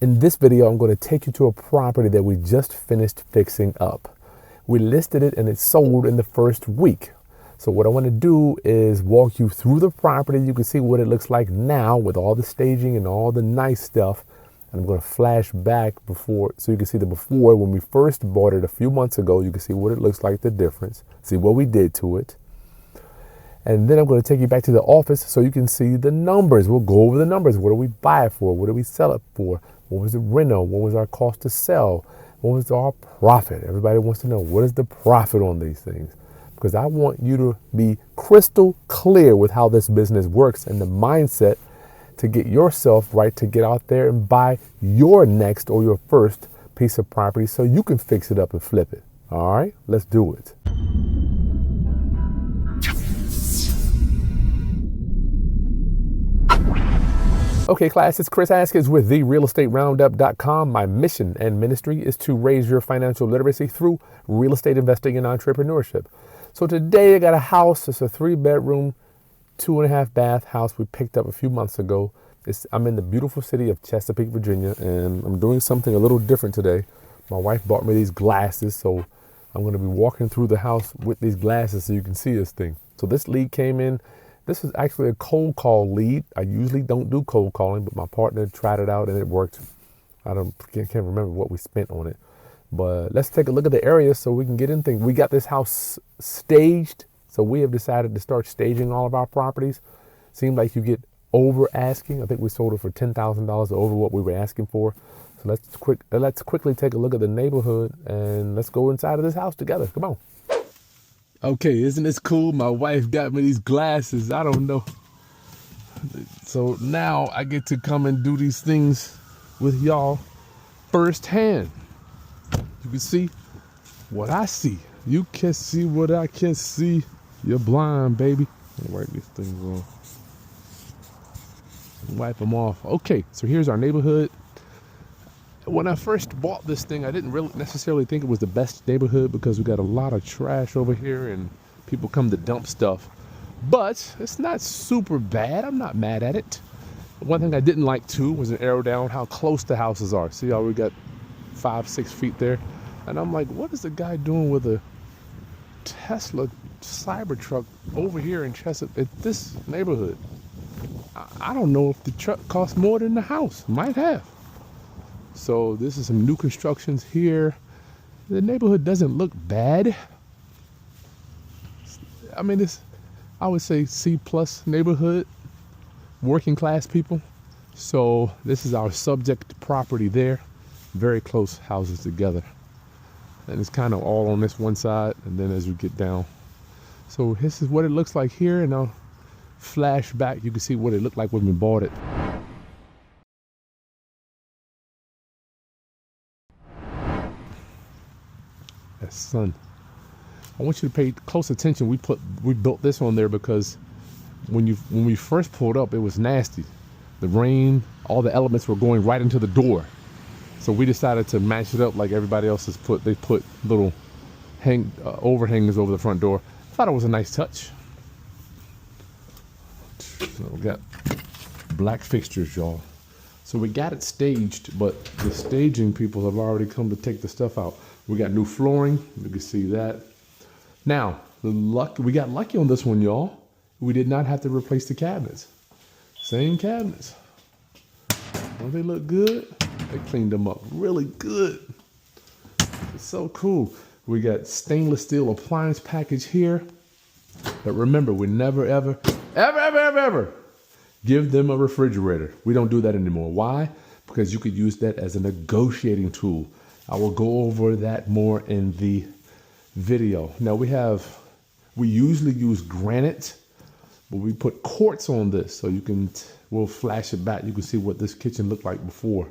In this video, I'm going to take you to a property that we just finished fixing up. We listed it and it sold in the first week. So what I want to do is walk you through the property. You can see what it looks like now with all the staging and all the nice stuff. And I'm going to flash back before, so you can see the before when we first bought it a few months ago. You can see what it looks like, the difference, see what we did to it. And then I'm going to take you back to the office so you can see the numbers. We'll go over the numbers. What do we buy it for? What do we sell it for? What was the reno? What was our cost to sell? What was our profit? Everybody wants to know, what is the profit on these things? Because I want you to be crystal clear with how this business works and the mindset to get yourself right, to get out there and buy your next or your first piece of property so you can fix it up and flip it. All right, let's do it. Okay, class, it's Kris Haskins with therealestateroundup.com. My mission and ministry is to raise your financial literacy through real estate investing and entrepreneurship. So today I got a house. It's a 3-bedroom, 2.5 bath house we picked up a few months ago. I'm in the beautiful city of Chesapeake, Virginia, and I'm doing something a little different today. My wife bought me these glasses, so I'm going to be walking through the house with these glasses so you can see this thing. So this lead came in. This is actually a cold call lead. I usually don't do cold calling, but my partner tried it out and it worked. I can't remember what we spent on it. But let's take a look at the area so we can get in things. We got this house staged, so we have decided to start staging all of our properties. Seems like you get over asking. I think we sold it for $10,000 over what we were asking for. So let's quickly take a look at the neighborhood and let's go inside of this house together. Come on. Okay, isn't this cool? My wife got me these glasses. I don't know. So now I get to come and do these things with y'all firsthand. You can see what I see. You can see what I can see. You're blind, baby. Let me wipe these things off. Wipe them off. Okay, so here's our neighborhood. When I first bought this thing, I didn't really necessarily think it was the best neighborhood because we got a lot of trash over here and people come to dump stuff. But it's not super bad. I'm not mad at it. One thing I didn't like too was an arrow down how close the houses are. See how we got 5-6 feet there? And I'm like, what is the guy doing with a Tesla Cybertruck over here in Chesapeake, at this neighborhood? I don't know if the truck costs more than the house. Might have. So this is some new constructions here. The neighborhood doesn't look bad. I mean, I would say C+ neighborhood, working class people. So this is our subject property there. Very close houses together. And it's kind of all on this one side. And then as you get down. So this is what it looks like here. And I'll flash back. You can see what it looked like when we bought it. That's sun. I want you to pay close attention. We built this on there because when we first pulled up, it was nasty. The rain, all the elements were going right into the door. So we decided to match it up like everybody else has put. They put little overhangers over the front door. I thought it was a nice touch. So we got black fixtures, y'all. So we got it staged, but the staging people have already come to take the stuff out. We got new flooring. You can see that. Now, we got lucky on this one, y'all. We did not have to replace the cabinets. Same cabinets. Don't they look good? They cleaned them up really good. It's so cool. We got stainless steel appliance package here. But remember, we never, ever give them a refrigerator. We don't do that anymore. Why? Because you could use that as a negotiating tool. I will go over that more in the video. Now we usually use granite, but we put quartz on this so we'll flash it back. You can see what this kitchen looked like before.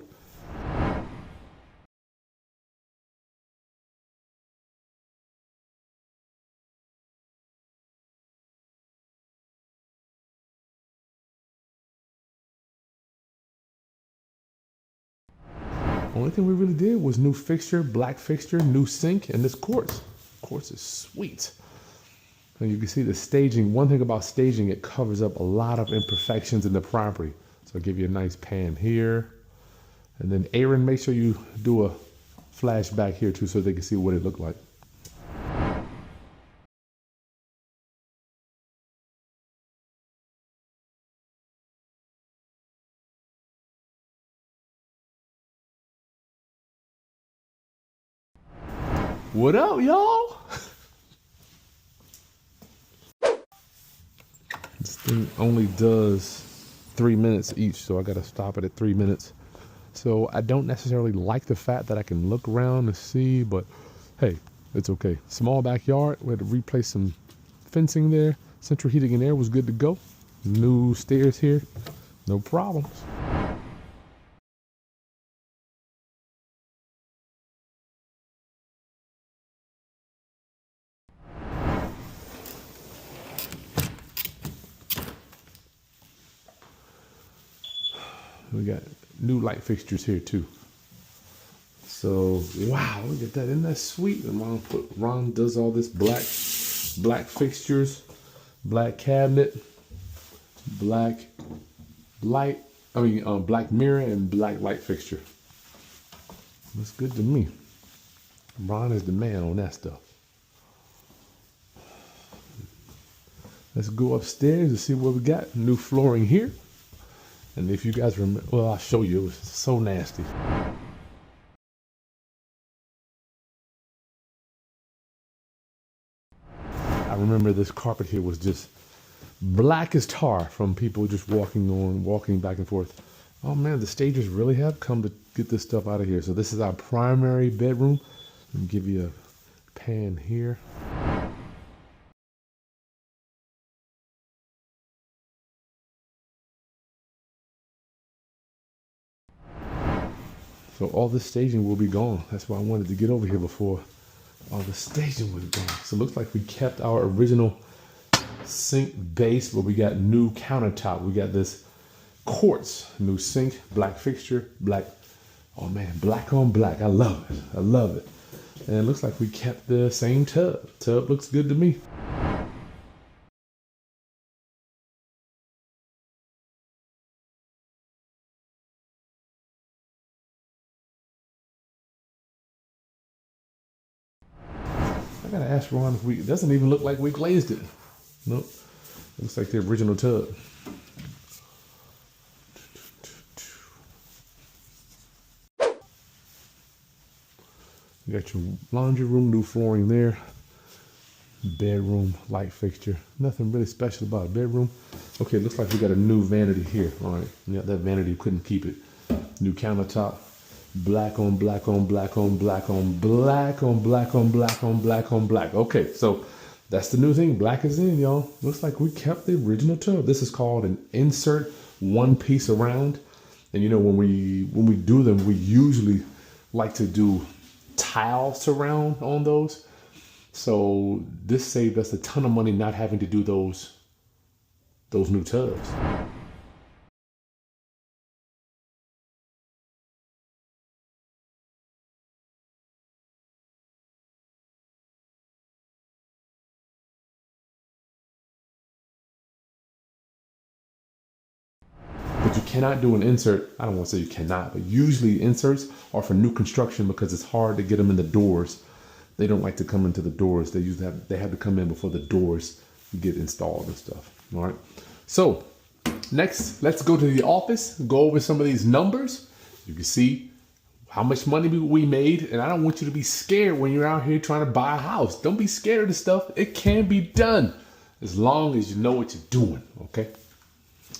Only thing we really did was new fixture, black fixture, new sink, and this quartz. Quartz is sweet. And you can see the staging. One thing about staging, it covers up a lot of imperfections in the property. So I'll give you a nice pan here. And then Aaron, make sure you do a flashback here too so they can see what it looked like. What up, y'all? This thing only does 3 minutes each, so I gotta stop it at 3 minutes. So I don't necessarily like the fact that I can look around and see, but hey, it's okay. Small backyard, we had to replace some fencing there. Central heating and air was good to go. New stairs here, no problems. We got new light fixtures here too. So wow, look at that! Isn't that sweet? And Ron does all this black fixtures, black cabinet, black light. Black mirror and black light fixture. Looks good to me. Ron is the man on that stuff. Let's go upstairs and see what we got. New flooring here. And if you guys remember, well, I'll show you. It was so nasty. I remember this carpet here was just black as tar from people just walking back and forth. Oh man, the stagers really have come to get this stuff out of here. So this is our primary bedroom. Let me give you a pan here. So all this staging will be gone. That's why I wanted to get over here before all the staging was gone. So it looks like we kept our original sink base, but we got new countertop. We got this quartz, new sink, black fixture, black, oh man, black on black. I love it. I love it. And it looks like we kept the same tub. Tub looks good to me. I gotta ask Ron if it doesn't even look like we glazed it. Nope. It looks like the original tub. You got your laundry room, new flooring there. Bedroom, light fixture. Nothing really special about a bedroom. Okay, looks like we got a new vanity here. All right, yeah, that vanity couldn't keep it. New countertop. Black on black on black on black on black on black on black on black on black. Okay, so that's the new thing. Black is in, y'all. Looks like we kept the original tub. This is called an insert one piece around. And you know, when we do them, we usually like to do tile surround on those. So this saved us a ton of money not having to do those new tubs. But you cannot do an insert. I don't want to say you cannot, but usually inserts are for new construction because it's hard to get them in the doors. They don't like to come into the doors. They have to come in before the doors get installed and stuff. All right. So next, let's go to the office, go over some of these numbers. You can see how much money we made. And I don't want you to be scared when you're out here trying to buy a house. Don't be scared of this stuff. It can be done as long as you know what you're doing. Okay.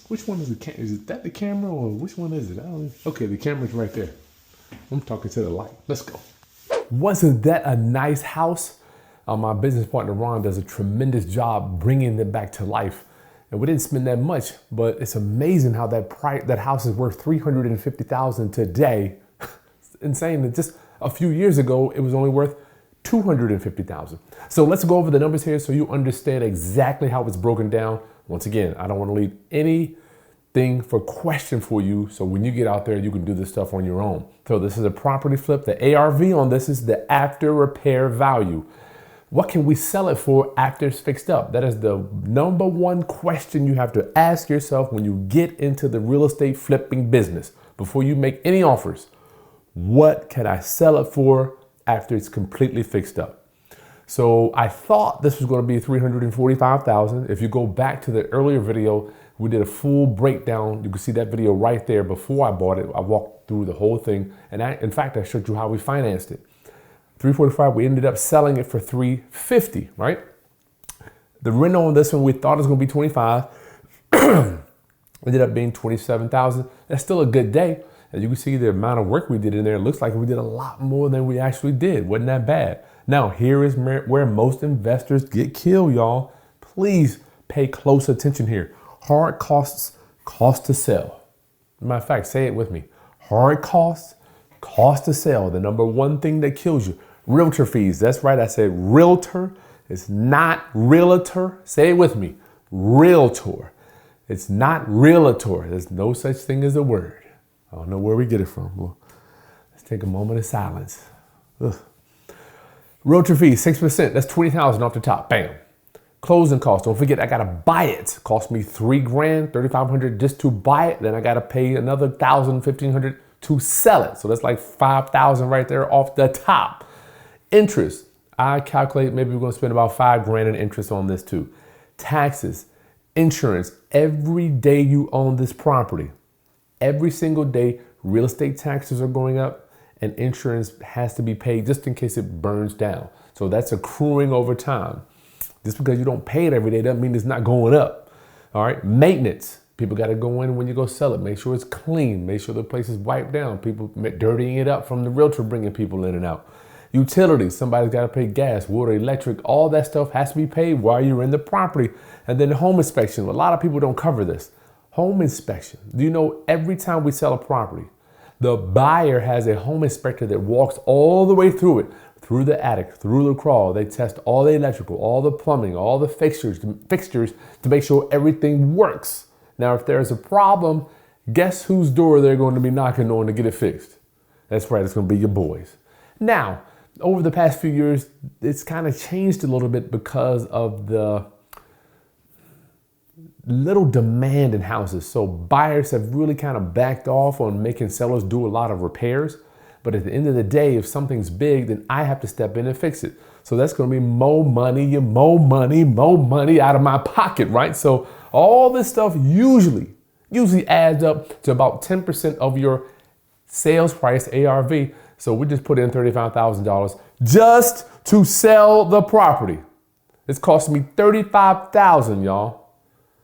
Which one is the camera? Is that the camera or which one is it? I don't know. Okay, the camera's right there. I'm talking to the light. Let's go. Wasn't that a nice house? My business partner, Ron, does a tremendous job bringing it back to life. And we didn't spend that much, but it's amazing how that house is worth $350,000 today. It's insane that just a few years ago, it was only worth $250,000. So let's go over the numbers here so you understand exactly how it's broken down. Once again, I don't want to leave anything for question for you. So when you get out there, you can do this stuff on your own. So this is a property flip. The ARV on this is the after repair value. What can we sell it for after it's fixed up? That is the number one question you have to ask yourself when you get into the real estate flipping business before you make any offers. What can I sell it for after it's completely fixed up? So I thought this was going to be $345,000. If you go back to the earlier video, we did a full breakdown. You can see that video right there. Before I bought it, I walked through the whole thing. And in fact, I showed you how we financed it. 345, we ended up selling it for 350, right? The reno on this one, we thought it was going to be 25. Ended up being 27,000. That's still a good day. As you can see, the amount of work we did in there, it looks like we did a lot more than we actually did. Wasn't that bad? Now, here is where most investors get killed, y'all. Please pay close attention here. Hard costs, cost to sell. Matter of fact, say it with me. Hard costs, cost to sell. The number one thing that kills you. Realtor fees. That's right. I said realtor. It's not realtor. Say it with me. Realtor. It's not realtor. There's no such thing as a word. I don't know where we get it from. Well, let's take a moment of silence. Ugh. Realtor fees, 6%. That's $20,000 off the top. Bam. Closing costs. Don't forget, I got to buy it. Cost me $3,000, $3,500 just to buy it. Then I got to pay another $1,000, $1,500 to sell it. So that's like $5,000 right there off the top. Interest. I calculate maybe we're going to spend about $5,000 in interest on this too. Taxes, insurance. Every day you own this property, every single day, real estate taxes are going up and insurance has to be paid just in case it burns down. So that's accruing over time. Just because you don't pay it every day doesn't mean it's not going up. All right. Maintenance. People got to go in when you go sell it. Make sure it's clean. Make sure the place is wiped down. People dirtying it up from the realtor bringing people in and out. Utilities. Somebody's got to pay gas, water, electric. All that stuff has to be paid while you're in the property. And then home inspection. A lot of people don't cover this. Home inspection. Do you know every time we sell a property, the buyer has a home inspector that walks all the way through it, through the attic, through the crawl. They test all the electrical, all the plumbing, all the fixtures to make sure everything works. Now, if there's a problem, guess whose door they're going to be knocking on to get it fixed? That's right, it's going to be your boys. Now, over the past few years, it's kind of changed a little bit because of the little demand in houses. So buyers have really kind of backed off on making sellers do a lot of repairs. But at the end of the day, if something's big, then I have to step in and fix it. So that's going to be more money out of my pocket, right? So all this stuff usually adds up to about 10% of your sales price, ARV. So we just put in $35,000 just to sell the property. It's costing me $35,000, y'all.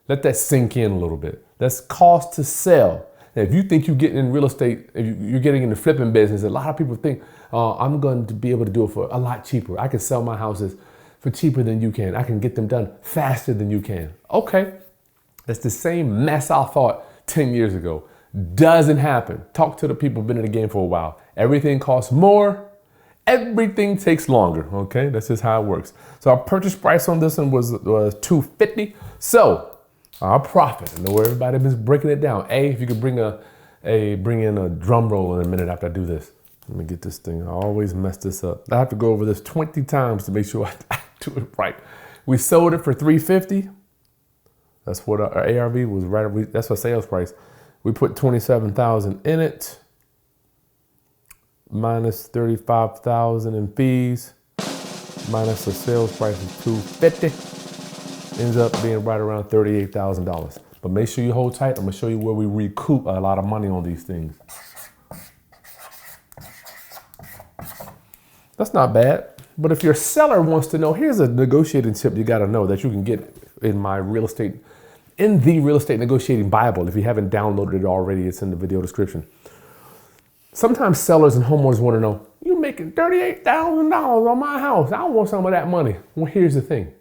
Let that sink in a little bit. That's cost to sell. Now, if you think you're getting in real estate, if you're getting in the flipping business, a lot of people think, I'm going to be able to do it for a lot cheaper. I can sell my houses for cheaper than you can. I can get them done faster than you can. Okay, that's the same mess I thought 10 years ago. Doesn't happen. Talk to the people who've been in the game for a while. Everything costs more. Everything takes longer. Okay, that's just how it works. So our purchase price on this one was $250. So our profit. I know everybody been breaking it down. If you could bring in a drum roll in a minute after I do this. Let me get this thing. I always mess this up. I have to go over this 20 times to make sure I do it right. We sold it for $350. That's what our ARV was right. That's our sales price. We put $27,000 in it, minus $35,000 in fees, minus the sales price of $250. Ends up being right around $38,000. But make sure you hold tight. I'm gonna show you where we recoup a lot of money on these things. That's not bad. But if your seller wants to know, here's a negotiating tip you gotta know that you can get in the real estate negotiating Bible. If you haven't downloaded it already, it's in the video description. Sometimes sellers and homeowners want to know, you're making $38,000 on my house. I want some of that money. Well, here's the thing.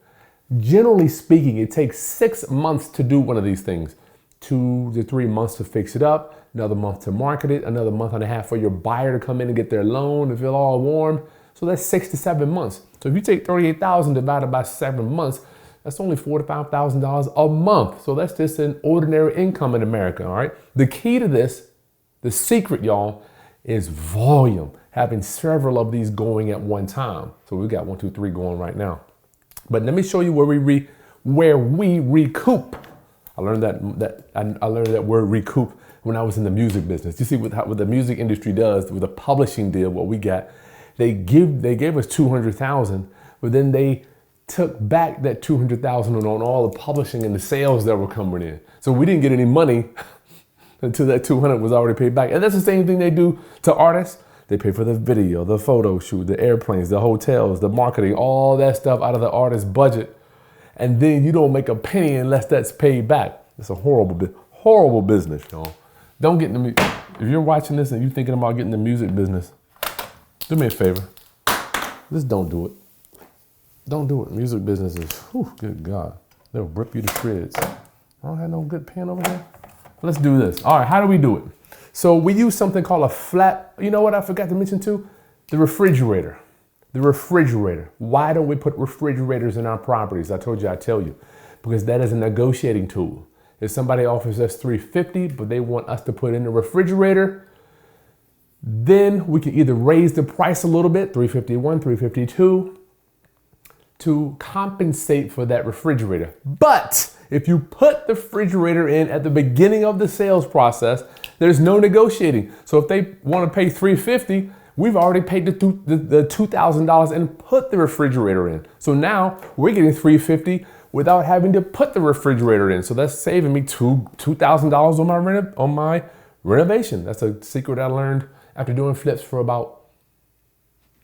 Generally speaking, it takes 6 months to do one of these things. 2 to 3 months to fix it up, another month to market it, another month and a half for your buyer to come in and get their loan and feel all warm. So that's 6 to 7 months. So if you take $38,000 divided by 7 months, that's only $4,000 to $5,000 a month. So that's just an ordinary income in America, all right? The key to this, the secret, y'all, is volume. Having several of these going at one time. So we got 1, 2, 3 going right now. But let me show you where we recoup. I learned that word recoup when I was in the music business. You see what the music industry does with a publishing deal, what we got, they gave us $200,000, but then they took back that $200,000 on all the publishing and the sales that were coming in. So we didn't get any money until that 200 was already paid back. And that's the same thing they do to artists. They pay for the video, the photo shoot, the airplanes, the hotels, the marketing, all that stuff out of the artist's budget. And then you don't make a penny unless that's paid back. It's a horrible business, y'all. Don't get in the, if you're watching this and you're thinking about getting in the music business, do me a favor. Just don't do it. Don't do it. Music business is, whew, good God. They'll rip you to shreds. I don't have no good pen over here. Let's do this. All right, how do we do it? So we use something called a flat, you know what I forgot to mention too? The refrigerator. The refrigerator. Why don't we put refrigerators in our properties? I told you I'd tell you. Because that is a negotiating tool. If somebody offers us $350, but they want us to put in the refrigerator, then we can either raise the price a little bit, $351, $352, to compensate for that refrigerator. But if you put the refrigerator in at the beginning of the sales process, there's no negotiating. So if they want to pay $350, we've already paid the $2,000 and put the refrigerator in. So now we're getting $350 without having to put the refrigerator in. So that's saving me $2,000 on my renovation. That's a secret I learned after doing flips for about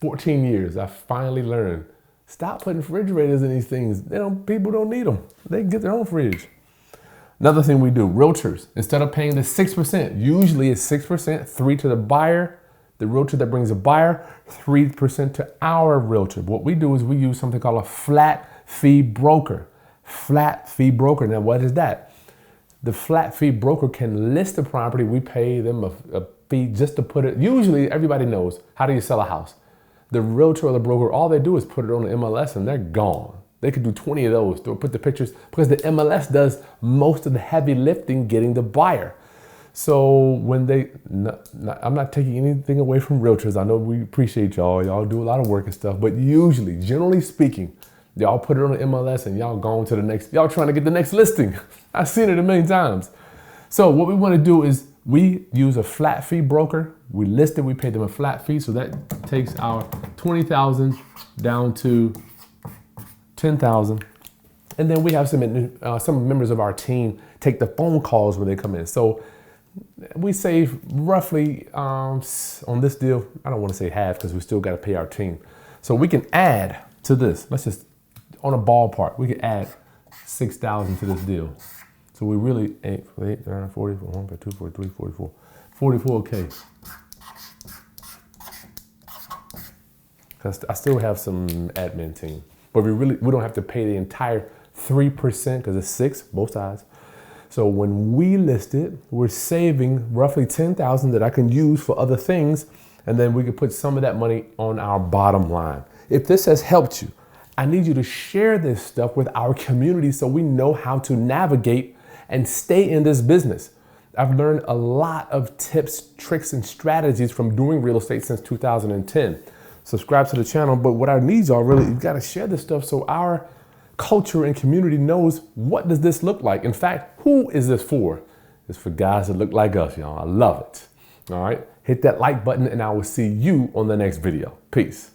14 years. I finally learned. Stop putting refrigerators in these things. People don't need them. They can get their own fridge. Another thing we do, realtors, instead of paying the 6%, usually it's 6%, 3% to the buyer, the realtor that brings a buyer, 3% to our realtor. What we do is we use something called a flat fee broker. Flat fee broker. Now, what is that? The flat fee broker can list the property. We pay them a fee just to put it. Usually, everybody knows, how do you sell a house? The realtor or the broker, all they do is put it on the MLS and they're gone. They could do 20 of those. They'll put the pictures, because the MLS does most of the heavy lifting getting the buyer. So when I'm not taking anything away from realtors. I know we appreciate y'all. Y'all do a lot of work and stuff, but usually, generally speaking, y'all put it on the MLS and y'all go on to the next, y'all trying to get the next listing. I've seen it a million times. So what we want to do is we use a flat fee broker. We list it, we pay them a flat fee. So that takes our 20,000 down to 10,000. And then we have some members of our team take the phone calls when they come in. So we save roughly on this deal, I don't want to say half because we still got to pay our team. So we can add to this. Let's just, on a ballpark, we can add 6,000 to this deal. So we really, 8, 9, 44, 1, 2, 43, 44, 44K. Because I still have some admin team, but we don't have to pay the entire 3% because it's 6, both sides. So when we list it, we're saving roughly 10,000 that I can use for other things, and then we can put some of that money on our bottom line. If this has helped you, I need you to share this stuff with our community so we know how to navigate and stay in this business. I've learned a lot of tips, tricks, and strategies from doing real estate since 2010. Subscribe to the channel, but what I need y'all really, you gotta share this stuff so our culture and community knows, what does this look like? In fact, who is this for? It's for guys that look like us, y'all. I love it. All right, hit that like button and I will see you on the next video. Peace.